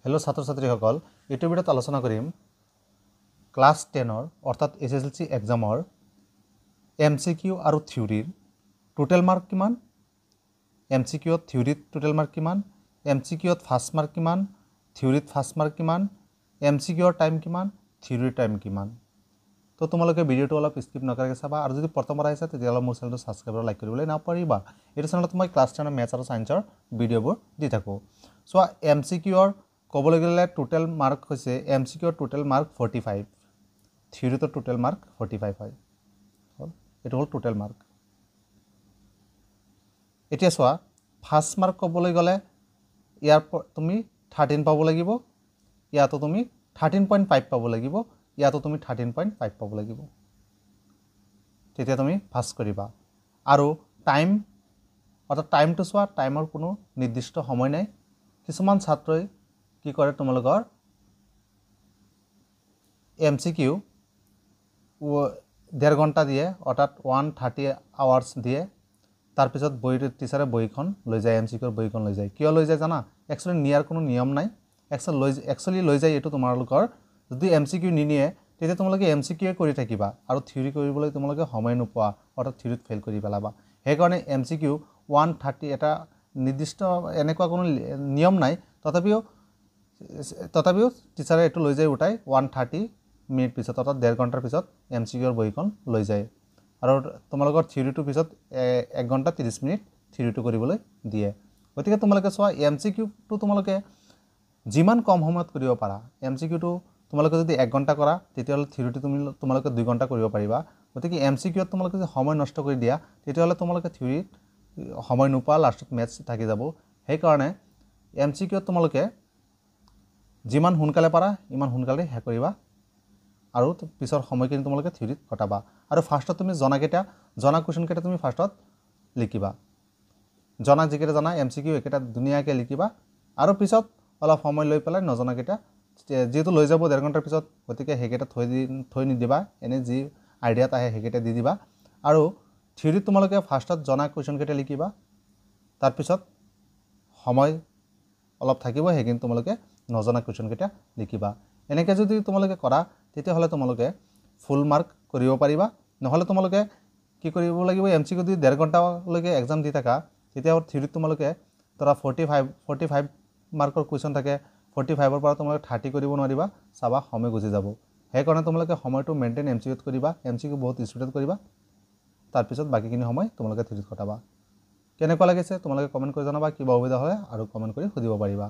hello छात्र छात्रीসকল এইটো ভিডিঅ'ত আলোচনা কৰিম ক্লাছ 10 অৰ্থাৎ এছএছএলসি এক্সামৰ এমসিকিউ আৰু থিওৰিৰ টোটাল মাৰ্ক কিমান এমসিকিউত থিওৰিত টোটাল মাৰ্ক কিমান এমসিকিউত ফাৰ্স্ট মাৰ্ক কিমান থিওৰিত ফাৰ্স্ট মাৰ্ক কিমান এমসিকিউৰ টাইম কিমান থিওৰিৰ টাইম কিমান তো তোমালোকে ভিডিঅ'টো অলপ স্কিপ নকৰাকৈ চাবা আৰু যদি প্ৰথমবাৰ আহিছা তেতিয়াহ'লে মোৰ চেনেলটো সাবস্ক্ৰাইব আৰু লাইক কৰিবলৈ নাপাহৰিবা এইটো চেনেলত মই ক্লাছ 10 মেথছ আৰু সায়েন্সৰ ভিডিঅ'বোৰ দি থাকোঁ সো এমসিকিউৰ ক'বলৈ গ'লে টোটাল মাৰ্ক হৈছে এমসিকিউৰ টোটাল মাৰ্ক 45 থিওৰিৰ টোটাল মাৰ্ক 45 হয় এটো হ'ল টোটাল মাৰ্ক এতিয়া চোৱা ফাৰ্স্ট মাৰ্ক ক'বলৈ গ'লে ইয়াৰ তুমি 13 পাব লাগিব ইয়াতো তুমি 13.5 পাব লাগিব ইয়াতো তুমি 13.5 পাব লাগিব তেতিয়া তুমি পাস কৰিবা আৰু টাইম অৰ্থাৎ টাইমটো চোৱা টাইমৰ কোনো নিৰ্দিষ্ট সময় নাই কিছুমান ছাত্ৰই কি কৰে তোমালোকৰ এমসিকিউ 1.5 ঘণ্টা দিয়ে অৰ্থাৎ 130 আৱাৰ্স দিয়ে তাৰ পিছত বইৰ টিচাৰে বইখন লৈ যায় এমসিকিউৰ বইখন লৈ যায় কিয় লৈ যায় জানা একচুয়ালি নিয়াৰ কোনো নিয়ম নাই একচুয়ালি লৈ যায় এটো তোমালোকৰ যদি এমসিকিউ নিনিয়ে তেতিয়া তোমালোকে এমসিকিউ কৰি থাকিবা আৰু থিওৰি কৰিবলৈ তোমালোকে সময় নোপোৱা অৰ্থাৎ থিওৰিত ফেল কৰি পেলাবা সেই কাৰণে এমসিকিউ 130 এটা নিৰ্দিষ্ট এনেকুৱা কোনো নিয়ম নাই তথাপিও টিচাৰে এটো লৈ যায় উঠাই 130 মিনিট পিছত অৰ্থাৎ 1.5 ঘণ্টাৰ পিছত এমসিকিউৰ বইখন লৈ যায় আৰু তোমালোকৰ থিওৰিটো পিছত 1 ঘণ্টা 30 মিনিট থিওৰিটো কৰিবলৈ দিয়ে গতিকে তোমালোকে চোৱা এমসিকিউটো তোমালোকে যিমান কম সময়ত কৰিব পাৰা এমসিকিউটো তোমালোকে যদি 1 ঘণ্টা কৰা তেতিয়াহ'লে থিওৰিটো তোমালোকে 2 ঘণ্টা কৰিব পাৰিবা গতিকে এমসিকিউত তোমালোকে যদি সময় নষ্ট কৰি দিয়া তেতিয়াহ'লে তোমালোকে থিওৰিত সময় নোপোৱা লাষ্টত মেথছ থাকি যাব সেই কাৰণে এমসিকিউত তোমালোকে যিমান সোনকালে পাৰা ইমান সোনকালে হে কৰিবা আৰু পিছৰ সময়খিনি তোমালোকে থিওৰিত কটাবা আৰু ফাৰ্স্টত তুমি জনা কোৱেশ্চন কেটা তুমি ফাৰ্স্টত লিখিবা জনা যিকেটা জানা এমসিকিউ একেটা দুনিয়াকে লিখিবা আৰু পিছত অলপ সময় লৈ পেলাই নজনা কেটা যেটো লৈ যাব 1.5 ঘণ্টাৰ পিছত গতিকে হেকেটা থৈ নিদিবা এনে যি আইডিয়াত আহে হেকেটা দি দিবা আৰু থিওৰিত তোমালোকে ফাৰ্স্টত জনা কোৱেশ্চন কেটা লিখিবা তাৰ পিছত সময় অলপ থাকিব হেকিন তোমালোকে নজনা কোৱেশ্চন কেটা লিখিবা এনেকৈ যদি তোমালোকে কৰা তেতিয়া হলে তোমালোকে ফুল মাৰ্ক কৰিব পাৰিবা নহলে তোমালোকে কি কৰিব লাগিব এমসিকিউ দি 1.5 ঘণ্টা লৈকে এক্সাম দি থাকা তেতিয়া থিওৰিত তোমালোকে তৰা 45 মাৰ্কৰ কোৱেশ্চন থাকে 45 ৰ পৰা তোমালোকে 30 কৰিব নোৱাৰিবা চাবা সময় গুচি যাব সেই কাৰণে তোমালোকে সময়টো মেইনটেইন এমসিকিউত কৰিবা এমসিকিউ বহুত স্পিডত কৰিবা তাৰ পিছত বাকিখিনি সময় তোমালোকে থিওৰিত কটাবা কেনেকুৱা লাগিছে তোমালোকে কমেন্ট কৰি জনাবা কিবা অসুবিধা হয় আৰু কমেন্ট কৰি সুধিব পাৰিবা